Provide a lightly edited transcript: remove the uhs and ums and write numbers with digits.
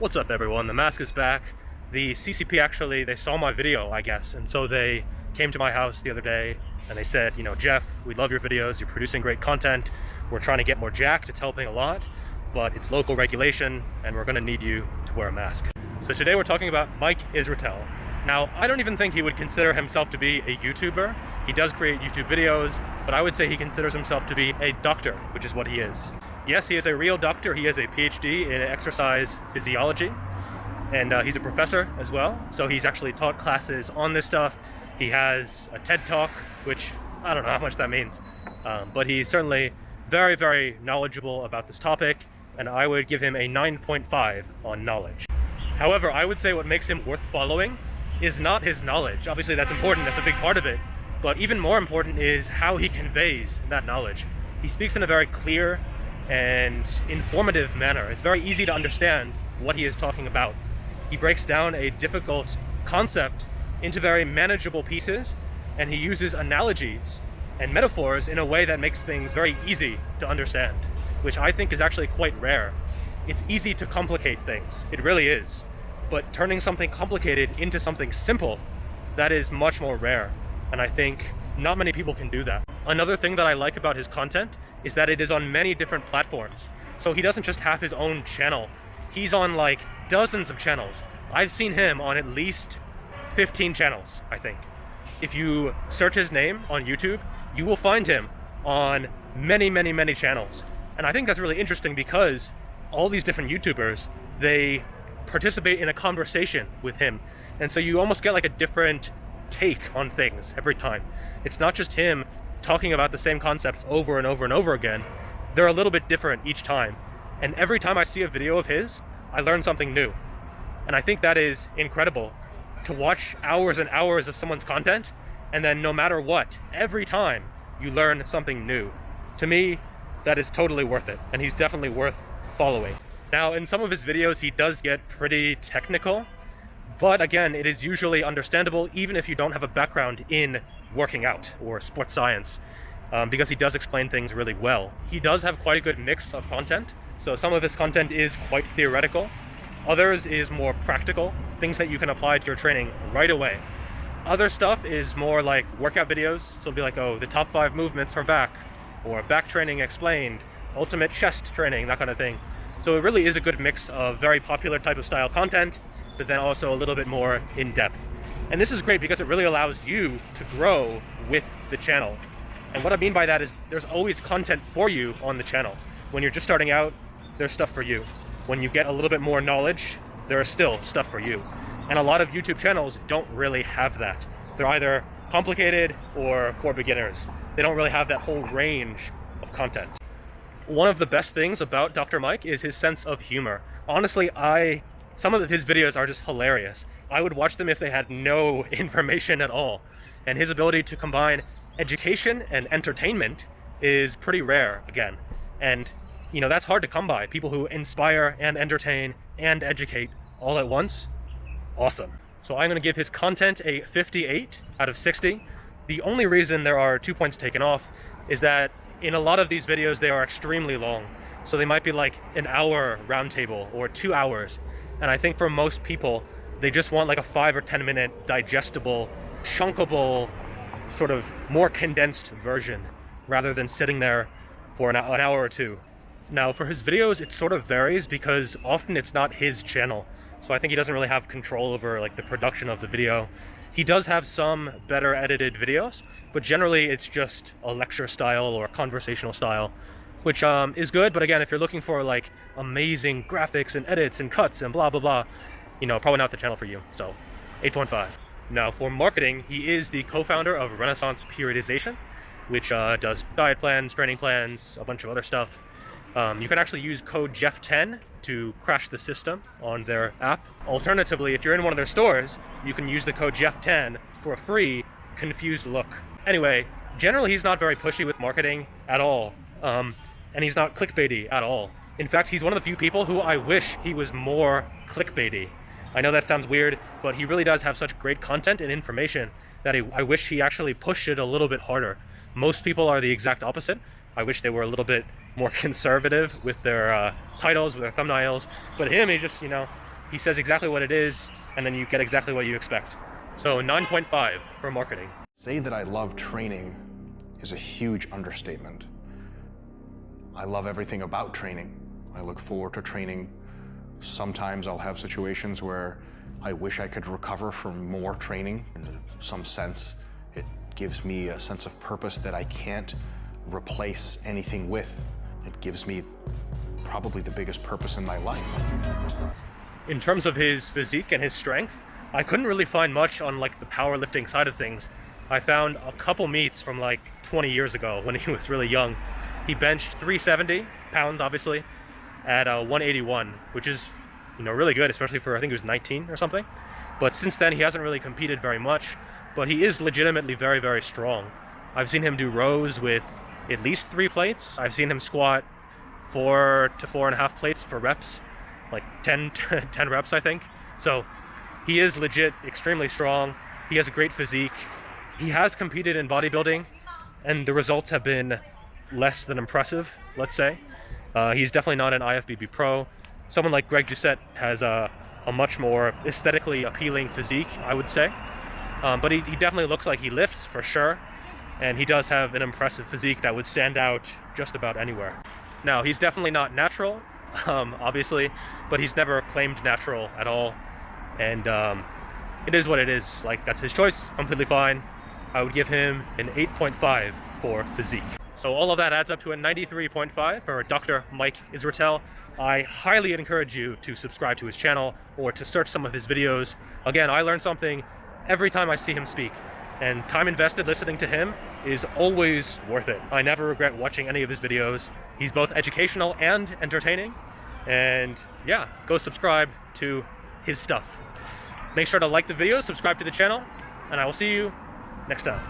What's up everyone, the mask is back. The CCP actually, they saw my video, I guess, and so they came to my house the other day and they said, you know, Jeff, we love your videos, you're producing great content, we're trying to get more jacked, it's helping a lot, but it's local regulation and we're gonna need you to wear a mask. So today we're talking about Mike Israetel. Now, I don't even think he would consider himself to be a YouTuber. He does create YouTube videos, but I would say he considers himself to be a doctor, which is what he is. Yes, he is a real doctor. He has a PhD in exercise physiology, and he's a professor as well. So he's actually taught classes on this stuff. He has a TED Talk, which I don't know how much that means, but he's certainly very, very knowledgeable about this topic, and I would give him a 9.5 on knowledge. However, I would say what makes him worth following is not his knowledge. Obviously that's important, that's a big part of it, but even more important is how he conveys that knowledge. He speaks in a very clear and informative manner. It's very easy to understand what he is talking about. He breaks down a difficult concept into very manageable pieces, and he uses analogies and metaphors in a way that makes things very easy to understand, which I think is actually quite rare. It's easy to complicate things, it really is, but turning something complicated into something simple, that is much more rare, and I think not many people can do that. Another thing that I like about his content is that it is on many different platforms. So he doesn't just have his own channel. He's on like dozens of channels. I've seen him on at least 15 channels, I think. If you search his name on YouTube, you will find him on many, many, many channels. And I think that's really interesting because all these different YouTubers, they participate in a conversation with him. And so you almost get like a different take on things every time. It's not just him talking about the same concepts over and over and over again. They're a little bit different each time. And every time I see a video of his, I learn something new. And I think that is incredible, to watch hours and hours of someone's content, and then no matter what, every time you learn something new. To me, that is totally worth it, and he's definitely worth following. Now, in some of his videos, he does get pretty technical, but again, it is usually understandable even if you don't have a background in working out or sports science, because he does explain things really well. He does have quite a good mix of content, so some of his content is quite theoretical, others is more practical, things that you can apply to your training right away. Other stuff is more like workout videos, so it'll be like, oh, the top 5 movements for back, or back training explained, ultimate chest training, that kind of thing. So it really is a good mix of very popular type of style content, but then also a little bit more in-depth. And this is great because it really allows you to grow with the channel. And what I mean by that is there's always content for you on the channel. When you're just starting out, there's stuff for you. When you get a little bit more knowledge, there is still stuff for you. And a lot of YouTube channels don't really have that. They're either complicated or core beginners. They don't really have that whole range of content. One of the best things about Dr. Mike is his sense of humor. Honestly, some of his videos are just hilarious. I would watch them if they had no information at all. And his ability to combine education and entertainment is pretty rare, again. And, you know, that's hard to come by. People who inspire and entertain and educate all at once, awesome. So I'm gonna give his content a 58 out of 60. The only reason there are 2 points taken off is that in a lot of these videos, they are extremely long. So they might be like an hour roundtable or 2 hours. And I think for most people, they just want like a 5 or 10 minute digestible, chunkable, sort of more condensed version rather than sitting there for an hour or two. Now for his videos, it sort of varies because often it's not his channel. So I think he doesn't really have control over like the production of the video. He does have some better edited videos, but generally it's just a lecture style or a conversational style, which is good. But again, if you're looking for like amazing graphics and edits and cuts and blah, blah, blah, you know, probably not the channel for you. So 8.5. Now for marketing, he is the co-founder of Renaissance Periodization, which does diet plans, training plans, a bunch of other stuff. You can actually use code Jeff10 to crash the system on their app. Alternatively, if you're in one of their stores, you can use the code Jeff10 for a free confused look. Anyway, generally he's not very pushy with marketing at all, and he's not clickbaity at all. In fact, he's one of the few people who I wish he was more clickbaity. I know that sounds weird, but he really does have such great content and information that I wish he actually pushed it a little bit harder. Most people are the exact opposite. I wish they were a little bit more conservative with their titles, with their thumbnails. But him, he just, you know, He says exactly what it is, and then you get exactly what you expect. So 9.5 for marketing. Say that I love training is a huge understatement. I love everything about training. I look forward to training. Sometimes I'll have situations where I wish I could recover from more training. In some sense, it gives me a sense of purpose that I can't replace anything with. It gives me probably the biggest purpose in my life. In terms of his physique and his strength, I couldn't really find much on like the powerlifting side of things. I found a couple meets from like 20 years ago when he was really young. He benched 370 pounds, obviously, at 181, which is, you know, really good, especially for, I think he was 19 or something. But since then, he hasn't really competed very much, but he is legitimately very, very strong. I've seen him do rows with at least 3 plates. I've seen him squat 4 to 4.5 plates for reps, like 10 reps, I think. So he is legit extremely strong. He has a great physique. He has competed in bodybuilding, and the results have been less than impressive, let's say. He's definitely not an IFBB pro. Someone like Greg Doucette has a much more aesthetically appealing physique, I would say. But he definitely looks like he lifts, for sure. And he does have an impressive physique that would stand out just about anywhere. Now, he's definitely not natural, obviously, but he's never claimed natural at all. And it is what it is. Like, that's his choice, completely fine. I would give him an 8.5 for physique. So all of that adds up to a 93.5 for Dr. Mike Israetel. I highly encourage you to subscribe to his channel or to search some of his videos. Again, I learn something every time I see him speak, and time invested listening to him is always worth it. I never regret watching any of his videos. He's both educational and entertaining. And yeah, go subscribe to his stuff. Make sure to like the video, subscribe to the channel, and I will see you next time.